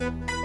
అందరికీ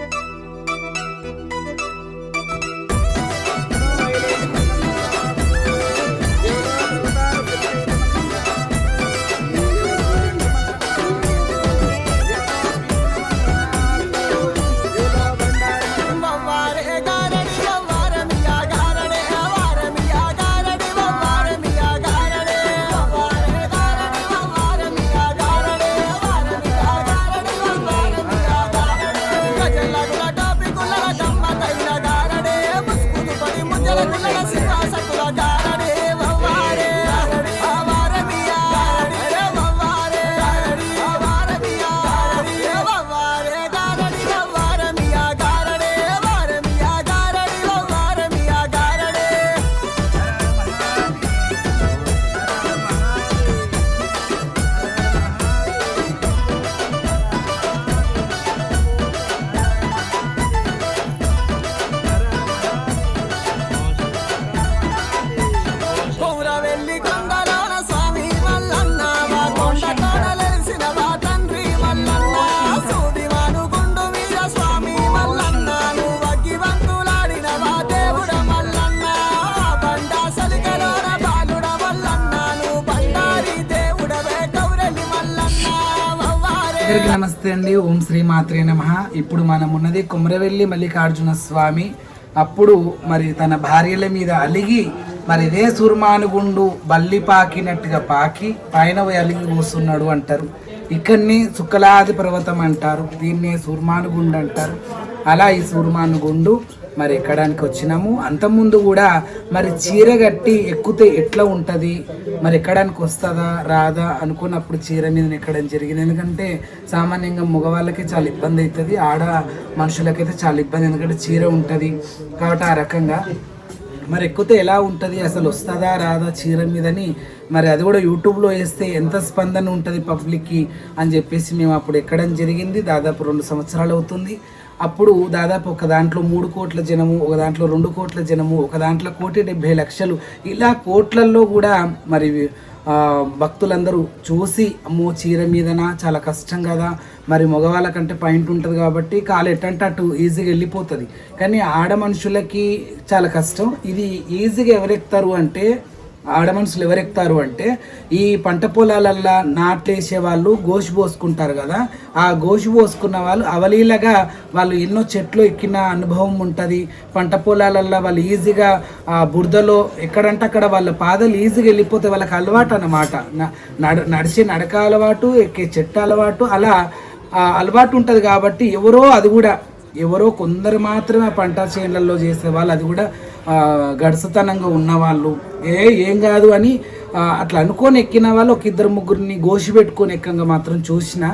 నమస్తే అండి. ఓం శ్రీ మాత్రే నమః. ఇప్పుడు మనం ఉన్నది కొమరవెల్లి మల్లికార్జున స్వామి. అప్పుడు మరి తన భార్యల మీద అలిగి మరి ఇదే సుర్మానుగుండు బల్లి పాకినట్టుగా పాకి పైన అలిగి కూస్తున్నాడు అంటారు. ఇక్కడనే శుక్లాది పర్వతం అంటారు, దీన్నే సూర్మానుగుండు అంటారు. అలా ఈ సూర్మానుగుండు మరి ఎక్కడానికి వచ్చినాము. అంతకుముందు కూడా మరి చీర కట్టి ఎక్కితే ఎట్లా ఉంటుంది, మరి ఎక్కడానికి వస్తుందా రాదా అనుకున్నప్పుడు చీర మీద ఎక్కడం జరిగింది. ఎందుకంటే సామాన్యంగా మగవాళ్ళకి చాలా ఇబ్బంది అవుతుంది, ఆడ మనుషులకైతే చాలా ఇబ్బంది, ఎందుకంటే చీర ఉంటుంది కాబట్టి ఆ రకంగా మరి ఎక్కితే ఎలా ఉంటుంది, అసలు వస్తుందా రాదా చీర మీదని మరి అది కూడా యూట్యూబ్లో వేస్తే ఎంత స్పందన ఉంటుంది పబ్లిక్కి అని చెప్పేసి మేము అప్పుడు ఎక్కడం జరిగింది. దాదాపు 2 సంవత్సరాలు అవుతుంది. అప్పుడు దాదాపు ఒక దాంట్లో 3 కోట్ల జనము, ఒక దాంట్లో 2 కోట్ల జనము, ఒక దాంట్లో 1,70,00,000 ఇలా కోట్లల్లో కూడా మరి భక్తులందరూ చూసి అమ్మో చీర మీదనా చాలా కష్టం కదా, మరి మగవాళ్ళకంటే పాయింట్ ఉంటుంది కాబట్టి కాలు ఎట్టంటే అటు ఈజీగా వెళ్ళిపోతుంది, కానీ ఆడ మనుషులకి చాలా కష్టం. ఇది ఈజీగా ఎవరెక్తారు అంటే ఈ పంట పొలాలల్లో నాట్లేసే వాళ్ళు గోషు పోసుకుంటారు కదా, ఆ గోషు పోసుకున్న వాళ్ళు అవలీలగా వాళ్ళు ఎన్నో చెట్లు ఎక్కిన అనుభవం ఉంటుంది. పంట పొలాలల్లో వాళ్ళు ఈజీగా ఆ బురదలో ఎక్కడంటే అక్కడ వాళ్ళ పాదలు ఈజీగా వెళ్ళిపోతే వాళ్ళకి అలవాటు అన్నమాట. నడిచే నడక అలవాటు, ఎక్కే చెట్టు అలవాటు, అలా అలవాటు ఉంటుంది. కాబట్టి ఎవరో కొందరు మాత్రమే పంట చేనులలో చేసేవాళ్ళు, అది కూడా గడుసుతనంగా ఉన్నవాళ్ళు ఏం కాదు అని అట్లా అనుకొని ఎక్కిన వాళ్ళు 1-2-3 గోషి పెట్టుకొని ఎక్కంగా మాత్రం చూసిన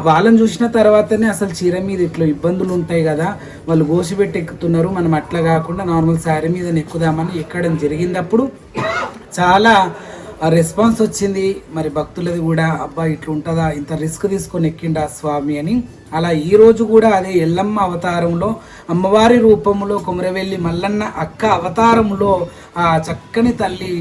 వాళ్ళని చూసిన తర్వాతనే అసలు చీర మీద ఇట్లా ఇబ్బందులు ఉంటాయి కదా, వాళ్ళు గోషి పెట్టి ఎక్కుతున్నారు, మనం అట్లా కాకుండా నార్మల్ శారీ మీద ఎక్కుదామని ఎక్కడం జరిగింది. అప్పుడు చాలా రెస్పాన్స్ వచ్చింది. మరి భక్తులది కూడా అబ్బా ఇట్లా ఉంటుందా, ఇంత రిస్క్ తీసుకొని ఎక్కిండా స్వామి అని. అలా ఈరోజు కూడా అదే ఎల్లమ్మ అవతారంలో అమ్మవారి రూపంలో కొమరవెల్లి మల్లన్న అక్క అవతారంలో ఆ చక్కని తల్లి,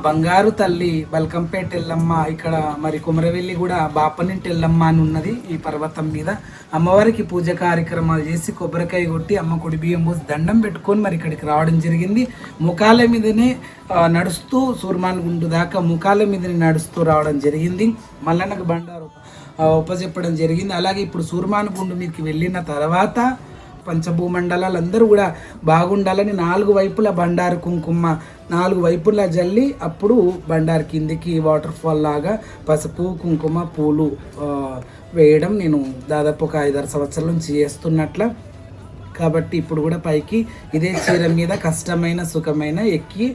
బంగారు తల్లి బల్కంపేట ఎల్లమ్మ, ఇక్కడ మరి కొమరవెల్లి కూడా బాపనింటి ఎల్లమ్మ అని ఉన్నది. ఈ పర్వతం మీద అమ్మవారికి పూజ కార్యక్రమాలు చేసి కొబ్బరికాయ కొట్టి అమ్మ కొడి బియ్యం పోసి దండం పెట్టుకొని మరి ఇక్కడికి రావడం జరిగింది. ముఖాల మీదనే నడుస్తూ సూర్మానుగుండు దాకా ముఖాల మీదనే నడుస్తూ రావడం జరిగింది. మల్లన్నకు బండారు ఉపజెప్పడం జరిగింది. అలాగే ఇప్పుడు సూర్మానుగుండు మీదకి వెళ్ళిన తర్వాత పంచభూమండలాలు అందరూ కూడా బాగుండాలని 4 వైపుల బండారు కుంకుమ 4 వైపులా జల్లి అప్పుడు బండారు కిందికి వాటర్ ఫాల్ లాగా పసుపు కుంకుమ పూలు వేయడం నేను దాదాపు ఒక 5-6 సంవత్సరాల నుంచి చేస్తున్నట్ల. కాబట్టి ఇప్పుడు కూడా పైకి ఇదే చీర మీద కష్టమైన సుఖమైన ఎక్కి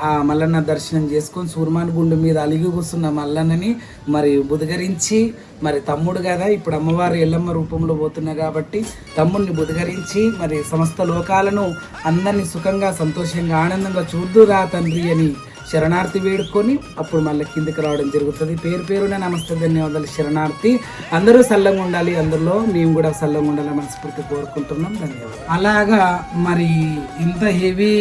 ఆ మల్లన్న దర్శనం చేసుకొని సూర్మానుగుండు మీద అలిగి కూర్చున్న మల్లన్నని మరి బుధగరించి, మరి తమ్ముడు కదా ఇప్పుడు అమ్మవారు ఎల్లమ్మ రూపంలో పోతున్నా కాబట్టి తమ్ముడిని బుధగరించి మరి సమస్త లోకాలను అందరినీ సుఖంగా సంతోషంగా ఆనందంగా చూద్దురా తండ్రి అని శరణార్థి వేడుకొని అప్పుడు మళ్ళీ కిందికి రావడం జరుగుతుంది. పేరున నమస్తే ధన్యవాదాలు శరణార్థి. అందరూ సల్లంగా ఉండాలి, అందులో మేము కూడా సల్లంగా ఉండాలని మనస్ఫూర్తి కోరుకుంటున్నాం. ధన్యవాదాలు. అలాగా మరి ఇంత హెవీ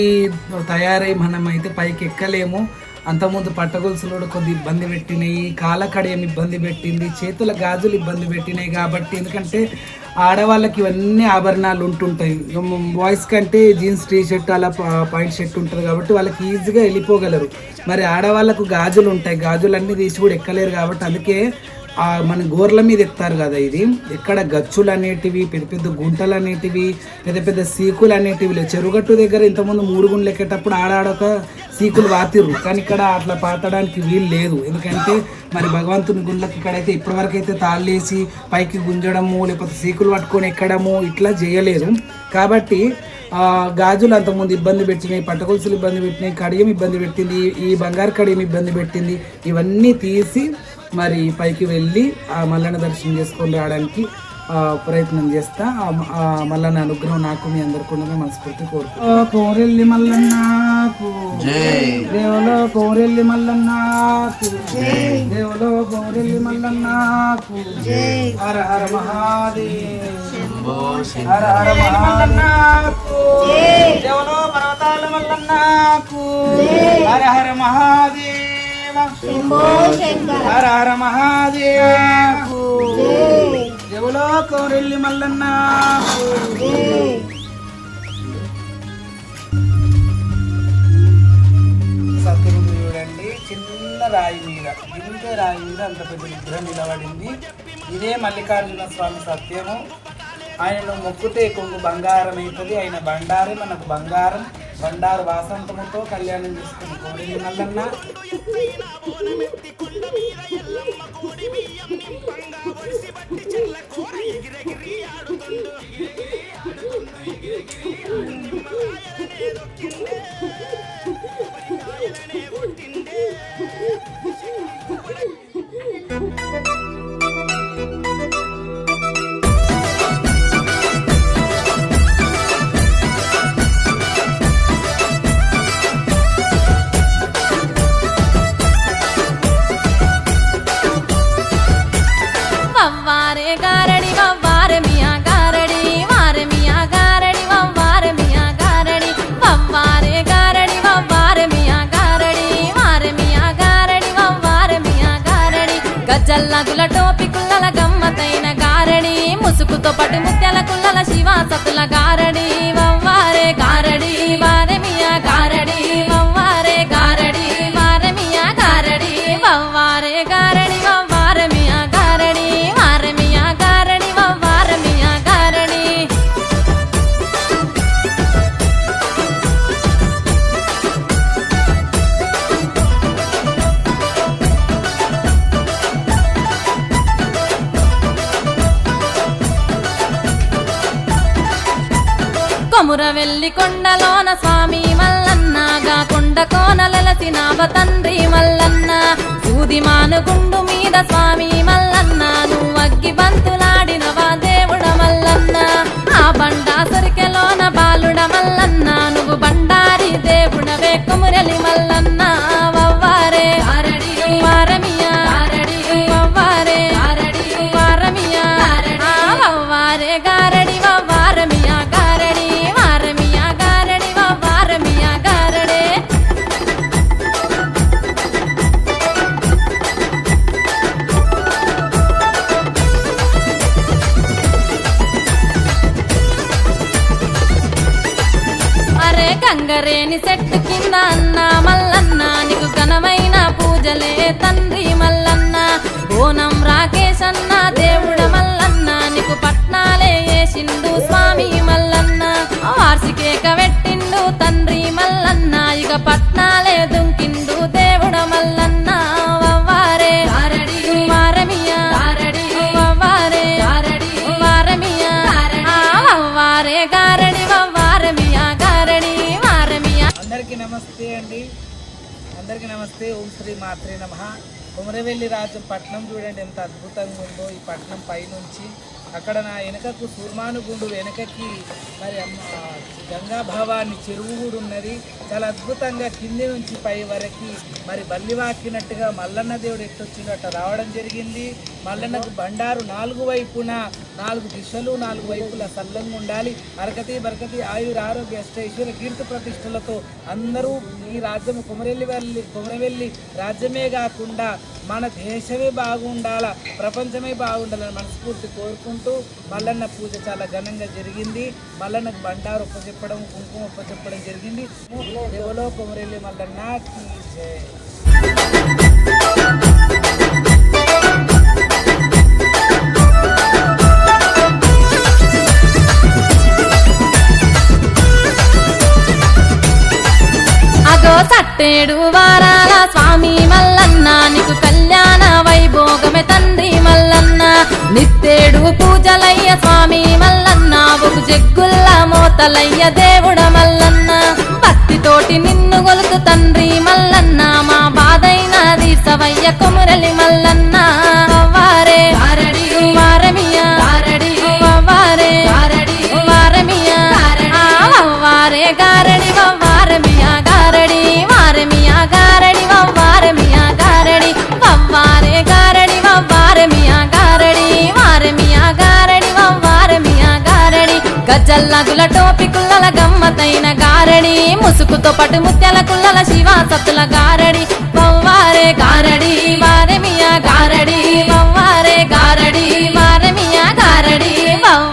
తయారై మనం అయితే పైకి ఎక్కలేము. అంతకుముందు పట్టగొలుసులు కూడా కొద్ది ఇబ్బంది పెట్టినాయి, కాళ్ళ కడియం ఇబ్బంది పెట్టింది, చేతుల గాజులు ఇబ్బంది పెట్టినాయి. కాబట్టి ఎందుకంటే ఆడవాళ్ళకి ఇవన్నీ ఆభరణాలు ఉంటుంటాయి. బాయ్స్ కంటే జీన్స్ టీ షర్ట్ అలా పాయింట్ షర్ట్ ఉంటుంది కాబట్టి వాళ్ళకి ఈజీగా వెళ్ళిపోగలరు. మరి ఆడవాళ్ళకు గాజులు ఉంటాయి, గాజులన్నీ తీసి కూడా ఎక్కలేరు. కాబట్టి అందుకే మన గోర్ల మీద ఎత్తారు కదా. ఇది ఎక్కడ గచ్చులు అనేటివి, పెద్ద పెద్ద గుంటలు అనేటివి, పెద్ద పెద్ద సీకులు అనేటివి లేవు. చెరుగట్టు దగ్గర ఇంతకుముందు 3 గుండ్లు ఎక్కేటప్పుడు ఆడాడొక సీకులు వాతిర్రు, కానీ ఇక్కడ అట్లా పాతడానికి వీలు లేదు. ఎందుకంటే మరి భగవంతుని గుండ్లకి ఇక్కడైతే ఇప్పటివరకు అయితే తాళ్ళేసి పైకి గుంజడము లేకపోతే సీకులు పట్టుకొని ఎక్కడము ఇట్లా చేయలేదు. కాబట్టి గాజులు అంతకుముందు ఇబ్బంది పెట్టినాయి, పట్టగొలుసులు ఇబ్బంది పెట్టినాయి, కడియం ఇబ్బంది పెట్టింది, ఈ బంగారు కడియం ఇబ్బంది పెట్టింది. ఇవన్నీ తీసి మరి పైకి వెళ్ళి ఆ మల్లన్న దర్శనం చేసుకొని రావడానికి ప్రయత్నం చేస్తా. మల్లన్న అనుగ్రహం నాకు మీ అందరికీ మనస్ఫూర్తి కోరుకో. కోరెల్లి మల్లన్నకు దేవులో, కోరెల్లి మల్లన్నకు దేవులో, కోరెల్లి మల్లన్నకు హర హర మహాదేవ్, హర హర మల్లన్నకు దేవులో, పర్వతాల మల్లన్నకు హర హర మహాదేవ్, హర హర మహాదేవ్, దేవులో కోరెల్లి మల్లన్న. సత్యముడు చూడండి, చిన్న రాయి మీద, ఇంతే రాయి మీద అంత పెద్ద విగ్రహం నిలబడింది. ఇదే మల్లికార్జున స్వామి సత్యము. ఆయనను మొక్కుతే కొంగు బంగారం అవుతుంది. ఆయన బండారే మనకు బంగారం. బండారు వాసంతముతో కళ్యాణం చేసుకుని కోరెల్లి మల్లన్న. జల్లగుల టోపి కుల్లల గమ్మతైన గారడి, ముసుగుతో పట్టు ముత్యాల కుల్లల శివ సతుల గారడి. వవ్వారే గారడి వారమియా గారడి, వవ్వారే గారడి వారమియా గారడి, వవ్వారే గారడి వవ్వారమియా గారడి, వారమియా గారడి వవ్వారమియా గారడి. కొముర వెల్లి కొండలోన స్వామి మల్లన్నగా, కొండ కోనలెలసినావ తండ్రి మల్లన్న. సూది మానుగుండు మీద స్వామి మల్లన్న, నువ్వు అగ్గి బంతులాడినవా దేవుడ మల్లన్న. ఆ బండా సరికెలోన బాలుడ మల్లన్న, నువ్వు బండారి దేవుడవే కొమురెలి మల్లన్న. వవ్వారే గారడి వారమియా గారడి, వవ్వారే గారడి వారమియా, వవ్వారే గారడి వవ్వారమియా గారడి, వారమియా గారడి వవ్వారమియా గారడే. అరే గంగరేని చెట్టు కింద అన్న మల్లన్న, నీకు ఘనమైన పూజలే తండ్రి మల్లన్న. బోనం రాకేశ్ అన్న దేవుడ మల్లన్న, నీకు పట్నాలే వేసిండు స్వామి మల్లన్న. వార్షికేక పెట్టిండు తండ్రి మల్లన్న, ఇక పట్నాలే దుంకిండు దేవుడ మల్లన్న. వవ్వారే గారడి వారమియా గారడి, వవ్వారే గారడి వారమియా, వవ్వారే గారడి వవ్వారమియా గారడి, వారమియా. అందరికీ నమస్తే అండి, అందరికీ నమస్తే. ఓం శ్రీ మాత్రే నమః. కొమరవెల్లి రాజు పట్నం చూడండి ఎంత అద్భుతంగా ఉందో. ఈ పట్నం పైనుంచి అక్కడ నా వెనకకు సూర్మానుగుండు వెనకకి మరి గంగా భావాన్ని చెరువు కూడా ఉన్నది. చాలా అద్భుతంగా కింది నుంచి పై వరకు మరి బల్లివాకినట్టుగా మల్లన్న దేవుడు ఎట్టొచ్చిందో అట్లా రావడం జరిగింది. మల్లన్నకు బండారు 4 వైపున 4 దిశలు 4 వైపుల సల్లంగా ఉండాలి. అరకతి బరకతి ఆయుర ఆరోగ్య అష్టైశ్వర్య కీర్తి ప్రతిష్టలతో అందరూ ఈ రాజ్యము కొమరవెల్లి రాజ్యమే కాకుండా మన దేశమే బాగుండాలా, ప్రపంచమే బాగుండాలని మనస్ఫూర్తి కోరుకుంటూ మల్లన్న పూజ చాలా ఘనంగా జరిగింది. మల్లన్నకు బండారు ఒప్పచెప్పడం, కుంకుమ ఒప్పచెప్పడం జరిగింది. దేవలో కొమరెల్లి మల్లన్న కీ జై. అగో సట్టేడు వారాల స్వామి మల్లన్న నీకు కళ్యాణ వైభోగమే తండ్రి మల్లన్న. నిత్తేడు పూజలయ్య స్వామి మల్లన్న ఒక జగ్గుల్ల మోతలయ్య దేవుడ మల్లన్న. భక్తితోటి నిన్ను గొలుతు తండ్రి మల్లన్న మా బాధైన తీర్చవయ్య కొమురలి మల్లన్న. వారే వారమియా వారే వారమియా వారే గారడి వారమియా గారడి వారమియా గారడి వారమియా గారడి వారే గారడి వారమియా గారడి వారమియా గారడి వారమియా గారడి. గజ్జల్లగుల టోపి కుల్లల గమ్మతైన గారడి, ముసుకుతో పటు ముత్యాల కుల్లల శివ సత్తుల గారడి. వారే గారడి వారమియా గారడి వారే గారడి వారమియా గారడి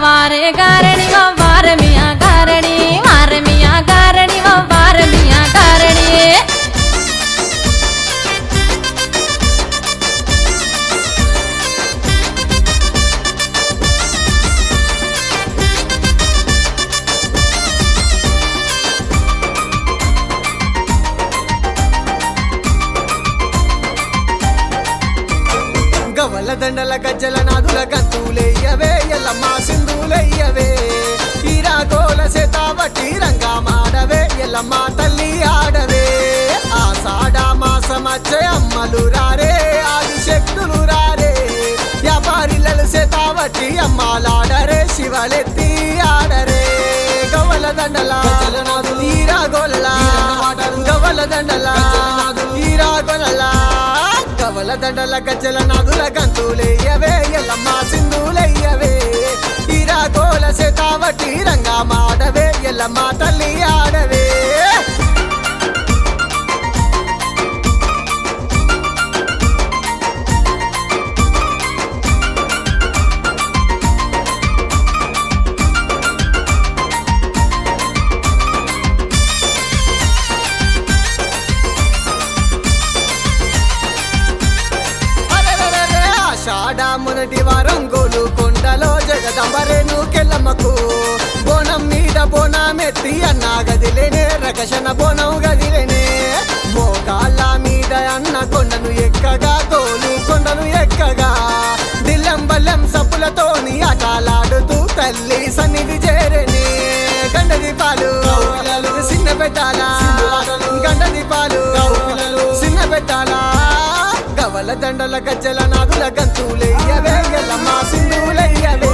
వారే గారడి వారమియా గారడి వారమియా గారడి వారమియా గారడి. గవల దండల గజ్జల నాదుల గంతులయ్యవే ఎల్లమ్మ సింధులయ్యవే. ఈరాగోల సేతావటి రంగా మాడవే ఎల్లమ్మ తల్లి ఆడవే. ఆషాఢ మాసమచ్చే అమ్మలు రారే, ఆదిశక్తులు రారే. వ్యాపారిలలు సేతావటి అమ్మాలాడరే, శివలెత్తి ఆడరే. గవల దండల ఈరాగోల గవల దండల ఈరాగోల గవల దండల గజ్జల నాదుల గంతులయ్యవే ఎల్లమ్మ సింధులయ్యవే. ఈరాగోల సేతావటి రంగా మాడవే ఎల్లమ్మ తల్లి ఆడవే. ఆషాఢ మొదటి వారం గోలుకొండలో జగదంబరేను కెల్లమ్మకు బోనం మీద బోనమెత్తి అన్న గదిలేనే రకషణ బోనం గదిలేనే. మోకాళ్ళ మీద అన్న కొండను ఎక్కగా గోలుకొండను ఎక్కగా దిల్లం బల్లెం సప్పులతోని ఆటలాడుతూ తల్లి సన్నిధి చేరని. గండ దీపాలు చిన్న పెట్టాల గండ దీపాలు చిన్న పెట్టాల. గవల దండల గజ్జల నాదుల గంతులయ్యవే ఎల్లమ్మ సింధులయ్యవే.